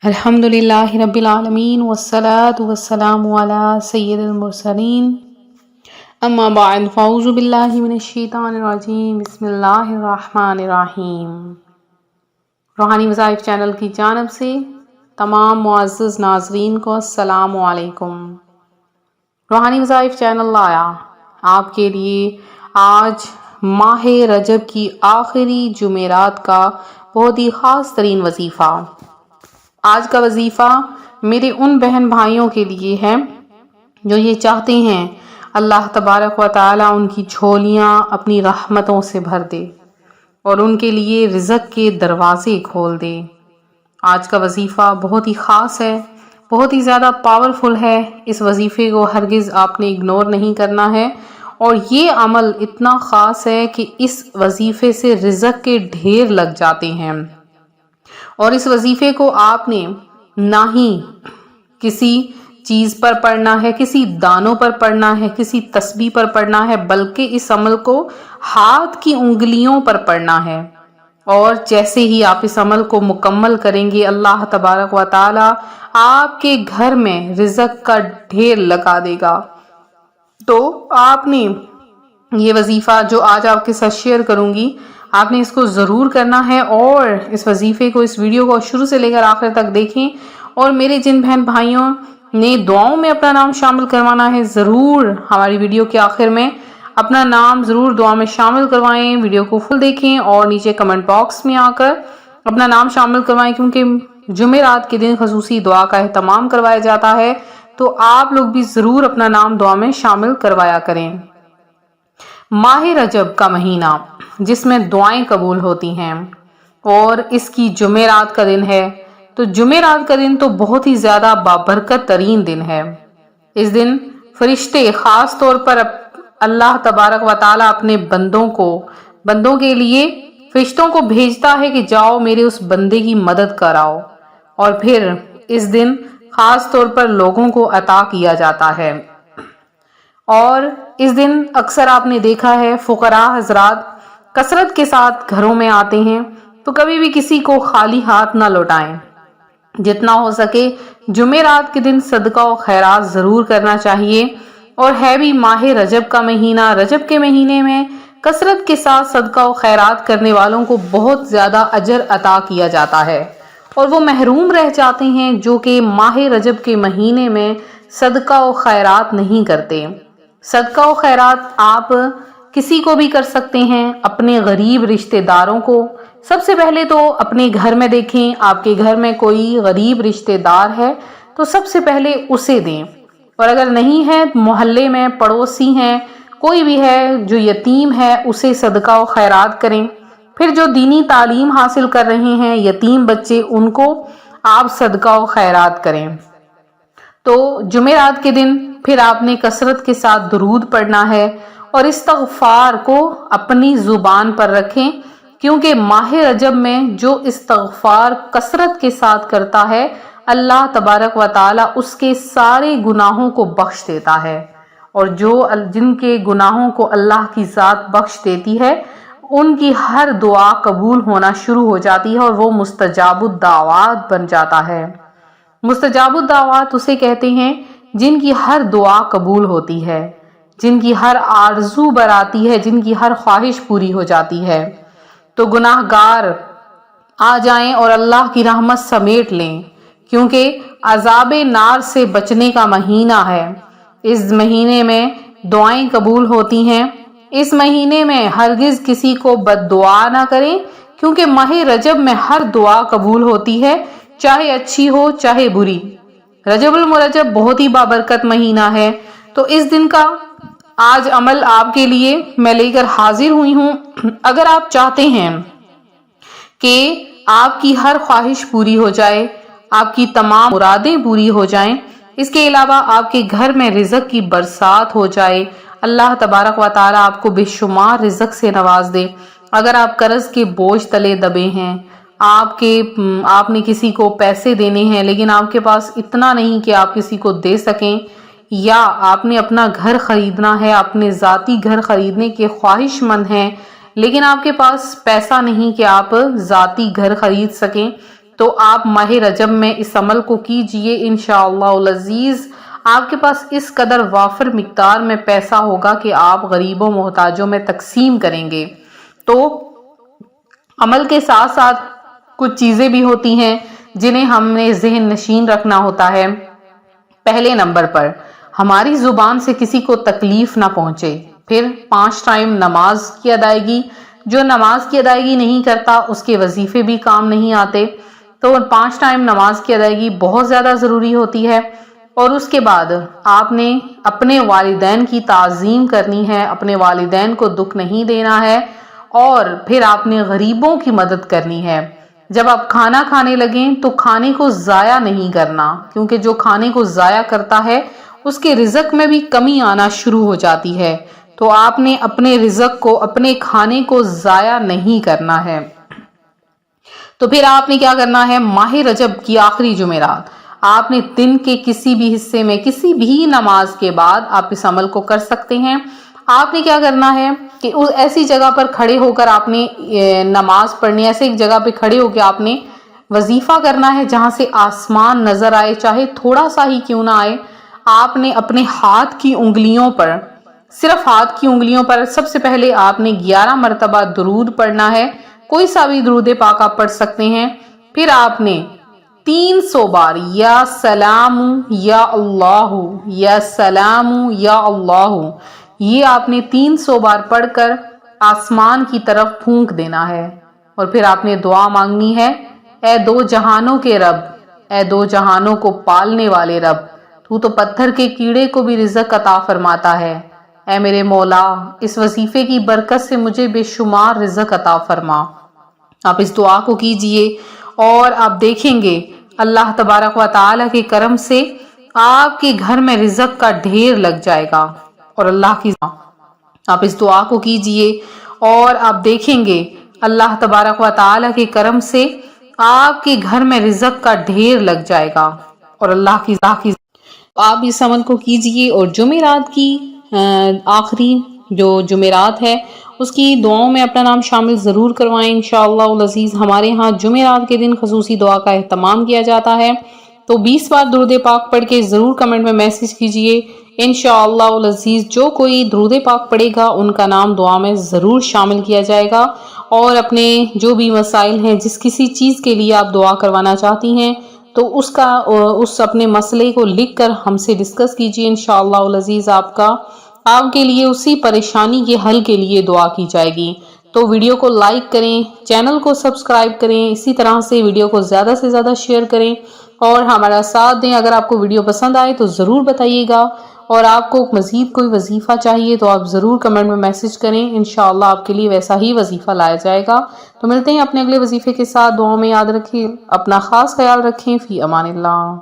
الحمدللہ رب العالمین والصلاة والسلام علی سید المرسلین اما بعد فاعوذ باللہ من الشیطان الرجیم بسم اللہ الرحمن الرحیم۔ روحانی وظائف چینل کی جانب سے تمام معزز ناظرین کو السلام علیکم۔ روحانی وظائف چینل لایا آپ کے لیے آج ماہ رجب کی آخری جمعرات کا بہت ہی خاص ترین وظیفہ۔ آج کا وظیفہ میرے ان بہن بھائیوں کے لیے ہے جو یہ چاہتے ہیں اللہ تبارک و تعالی ان کی جھولیاں اپنی رحمتوں سے بھر دے اور ان کے لیے رزق کے دروازے کھول دے۔ آج کا وظیفہ بہت ہی خاص ہے، بہت ہی زیادہ پاورفل ہے۔ اس وظیفے کو ہرگز آپ نے اگنور نہیں کرنا ہے، اور یہ عمل اتنا خاص ہے کہ اس وظیفے سے رزق کے ڈھیر لگ جاتے ہیں۔ اور اس وظیفے کو آپ نے نہ ہی کسی چیز پر پڑھنا ہے، کسی دانوں پر پڑھنا ہے، کسی تسبیح پر پڑھنا ہے، بلکہ اس عمل کو ہاتھ کی انگلیوں پر پڑھنا ہے۔ اور جیسے ہی آپ اس عمل کو مکمل کریں گے، اللہ تبارک و تعالی آپ کے گھر میں رزق کا ڈھیر لگا دے گا۔ تو آپ نے یہ وظیفہ جو آج آپ کے ساتھ شیئر کروں گی، آپ نے اس کو ضرور کرنا ہے، اور اس وظیفے کو، اس ویڈیو کو شروع سے لے کر آخر تک دیکھیں۔ اور میرے جن بہن بھائیوں نے دعاؤں میں اپنا نام شامل کروانا ہے، ضرور ہماری ویڈیو کے آخر میں اپنا نام ضرور دعا میں شامل کروائیں۔ ویڈیو کو فل دیکھیں اور نیچے کمنٹ باکس میں آ کر اپنا نام شامل کروائیں، کیونکہ جمعرات کے دن خصوصی دعا کا اہتمام کروایا جاتا ہے، تو آپ لوگ بھی ضرور اپنا نام دعا میں شامل کروایا کریں۔ ماہ رجب کا مہینہ جس میں دعائیں قبول ہوتی ہیں، اور اس کی جمعرات کا دن ہے، تو جمعرات کا دن تو بہت ہی زیادہ بابرکت ترین دن ہے۔ اس دن فرشتے خاص طور پر اللہ تبارک و تعالی اپنے بندوں کے لیے فرشتوں کو بھیجتا ہے کہ جاؤ میرے اس بندے کی مدد کراؤ، اور پھر اس دن خاص طور پر لوگوں کو عطا کیا جاتا ہے۔ اور اس دن اکثر آپ نے دیکھا ہے فقراء حضرات کثرت کے ساتھ گھروں میں آتے ہیں، تو کبھی بھی کسی کو خالی ہاتھ نہ لوٹائیں۔ جتنا ہو سکے جمعرات کے دن صدقہ و خیرات ضرور کرنا چاہیے، اور ہے بھی ماہ رجب کا مہینہ۔ رجب کے مہینے میں کثرت کے ساتھ صدقہ و خیرات کرنے والوں کو بہت زیادہ اجر عطا کیا جاتا ہے، اور وہ محروم رہ جاتے ہیں جو کہ ماہ رجب کے مہینے میں صدقہ و خیرات نہیں کرتے۔ صدقہ و خیرات آپ کسی کو بھی کر سکتے ہیں، اپنے غریب رشتہ داروں کو۔ سب سے پہلے تو اپنے گھر میں دیکھیں، آپ کے گھر میں کوئی غریب رشتہ دار ہے تو سب سے پہلے اسے دیں، اور اگر نہیں ہے محلے میں پڑوسی ہیں، کوئی بھی ہے جو یتیم ہے، اسے صدقہ و خیرات کریں۔ پھر جو دینی تعلیم حاصل کر رہے ہیں یتیم بچے، ان کو آپ صدقہ و خیرات کریں۔ تو جمعرات کے دن پھر آپ نے کثرت کے ساتھ درود پڑھنا ہے، اور استغفار کو اپنی زبان پر رکھیں، کیونکہ ماہ رجب میں جو استغفار کثرت کے ساتھ کرتا ہے، اللہ تبارک و تعالی اس کے سارے گناہوں کو بخش دیتا ہے، اور جن کے گناہوں کو اللہ کی ذات بخش دیتی ہے، ان کی ہر دعا قبول ہونا شروع ہو جاتی ہے، اور وہ مستجاب الدعوات بن جاتا ہے۔ مستجاب الدعوات اسے کہتے ہیں جن کی ہر دعا قبول ہوتی ہے، جن کی ہر آرزو براتی ہے، جن کی ہر خواہش پوری ہو جاتی ہے۔ تو گناہ گار آ جائیں اور اللہ کی رحمت سمیٹ لیں، کیونکہ عذاب نار سے بچنے کا مہینہ ہے۔ اس مہینے میں دعائیں قبول ہوتی ہیں۔ اس مہینے میں ہرگز کسی کو بد دعا نہ کریں، کیونکہ ماہ رجب میں ہر دعا قبول ہوتی ہے، چاہے اچھی ہو چاہے بری۔ رجب المرجب بہت ہی بابرکت مہینہ ہے، تو اس دن کا آج عمل آپ کے لیے میں لے کر حاضر ہوئی ہوں۔ اگر آپ چاہتے ہیں کہ آپ کی ہر خواہش پوری ہو جائے، آپ کی تمام مرادیں پوری ہو جائیں، اس کے علاوہ آپ کے گھر میں رزق کی برسات ہو جائے، اللہ تبارک و تعالی آپ کو بے شمار رزق سے نواز دے۔ اگر آپ قرض کے بوجھ تلے دبے ہیں، آپ نے کسی کو پیسے دینے ہیں لیکن آپ کے پاس اتنا نہیں کہ آپ کسی کو دے سکیں، یا آپ نے اپنا گھر خریدنا ہے، اپنے ذاتی گھر خریدنے کے خواہش مند ہیں لیکن آپ کے پاس پیسہ نہیں کہ آپ ذاتی گھر خرید سکیں، تو آپ ماہ رجب میں اس عمل کو کیجئے، انشاءاللہ العزیز آپ کے پاس اس قدر وافر مقدار میں پیسہ ہوگا کہ آپ غریبوں محتاجوں میں تقسیم کریں گے۔ تو عمل کے ساتھ ساتھ کچھ چیزیں بھی ہوتی ہیں جنہیں ہم نے ذہن نشین رکھنا ہوتا ہے۔ پہلے نمبر پر ہماری زبان سے کسی کو تکلیف نہ پہنچے۔ پھر 5 ٹائم نماز کی ادائیگی، جو نماز کی ادائیگی نہیں کرتا اس کے وظیفے بھی کام نہیں آتے، تو 5 ٹائم نماز کی ادائیگی بہت زیادہ ضروری ہوتی ہے۔ اور اس کے بعد آپ نے اپنے والدین کی تعظیم کرنی ہے، اپنے والدین کو دکھ نہیں دینا ہے، اور پھر آپ نے غریبوں کی مدد کرنی ہے۔ جب آپ کھانا کھانے لگیں تو کھانے کو ضائع نہیں کرنا، کیونکہ جو کھانے کو ضائع کرتا ہے اس کے رزق میں بھی کمی آنا شروع ہو جاتی ہے۔ تو آپ نے اپنے رزق کو، اپنے کھانے کو ضائع نہیں کرنا ہے۔ تو پھر آپ نے کیا کرنا ہے، ماہ رجب کی آخری جمعرات آپ نے دن کے کسی بھی حصے میں کسی بھی نماز کے بعد آپ اس عمل کو کر سکتے ہیں۔ آپ نے کیا کرنا ہے کہ ایسی جگہ پر کھڑے ہو کر آپ نے نماز پڑھنی، ایسے ایک جگہ پہ کھڑے ہو کے آپ نے وظیفہ کرنا ہے جہاں سے آسمان نظر آئے، چاہے تھوڑا سا ہی کیوں نہ آئے۔ آپ نے اپنے ہاتھ کی انگلیوں پر، صرف ہاتھ کی انگلیوں پر سب سے پہلے آپ نے 11 مرتبہ درود پڑھنا ہے، کوئی سا بھی درود پاک آپ پڑھ سکتے ہیں۔ پھر آپ نے 300 بار یا سلام یا اللہ، یا سلام یا اللہ، یہ آپ نے 300 بار پڑھ کر آسمان کی طرف پھونک دینا ہے۔ اور پھر آپ نے دعا مانگنی ہے، اے دو جہانوں کے رب، اے دو جہانوں کو پالنے والے رب، تو تو پتھر کے کیڑے کو بھی رزق عطا فرماتا ہے، اے میرے مولا اس وظیفے کی برکت سے مجھے بے شمار رزق عطا فرما۔ آپ اس دعا کو کیجئے اور آپ دیکھیں گے اللہ تبارک و تعالی کے کرم سے آپ کے گھر میں رزق کا ڈھیر لگ جائے گا۔ اور آپ اس دعا کو کیجئے اور آپ دیکھیں گے اللہ تبارک و تعالی کے کرم سے آپ کے گھر میں رزق کا ڈھیر لگ جائے گا۔ اور اللہ کی آپ اس عمل کو کیجئے، اور جمعرات کی آخری جو جمعرات ہے اس کی دعاؤں میں اپنا نام شامل ضرور کروائیں انشاءاللہ العزیز۔ ہمارے ہاں جمعرات کے دن خصوصی دعا کا اہتمام کیا جاتا ہے، تو 20 بار درود پاک پڑھ کے ضرور کمنٹ میں میسج کیجئے انشاءاللہ العزیز۔ جو کوئی درود پاک پڑھے گا ان کا نام دعا میں ضرور شامل کیا جائے گا، اور اپنے جو بھی مسائل ہیں، جس کسی چیز کے لیے آپ دعا کروانا چاہتی ہیں، تو اس اپنے مسئلے کو لکھ کر ہم سے ڈسکس کیجئے انشاءاللہ العزیز۔ آپ کے لیے اسی پریشانی کے حل کے لیے دعا کی جائے گی۔ تو ویڈیو کو لائک کریں، چینل کو سبسکرائب کریں، اسی طرح سے ویڈیو کو زیادہ سے زیادہ شیئر کریں اور ہمارا ساتھ دیں۔ اگر آپ کو ویڈیو پسند آئے تو ضرور بتائیے گا، اور آپ کو مزید کوئی وظیفہ چاہیے تو آپ ضرور کمنٹ میں میسج کریں، انشاءاللہ آپ کے لیے ویسا ہی وظیفہ لایا جائے گا۔ تو ملتے ہیں اپنے اگلے وظیفے کے ساتھ، دعاؤں میں یاد رکھیں، اپنا خاص خیال رکھیں، فی امان اللہ۔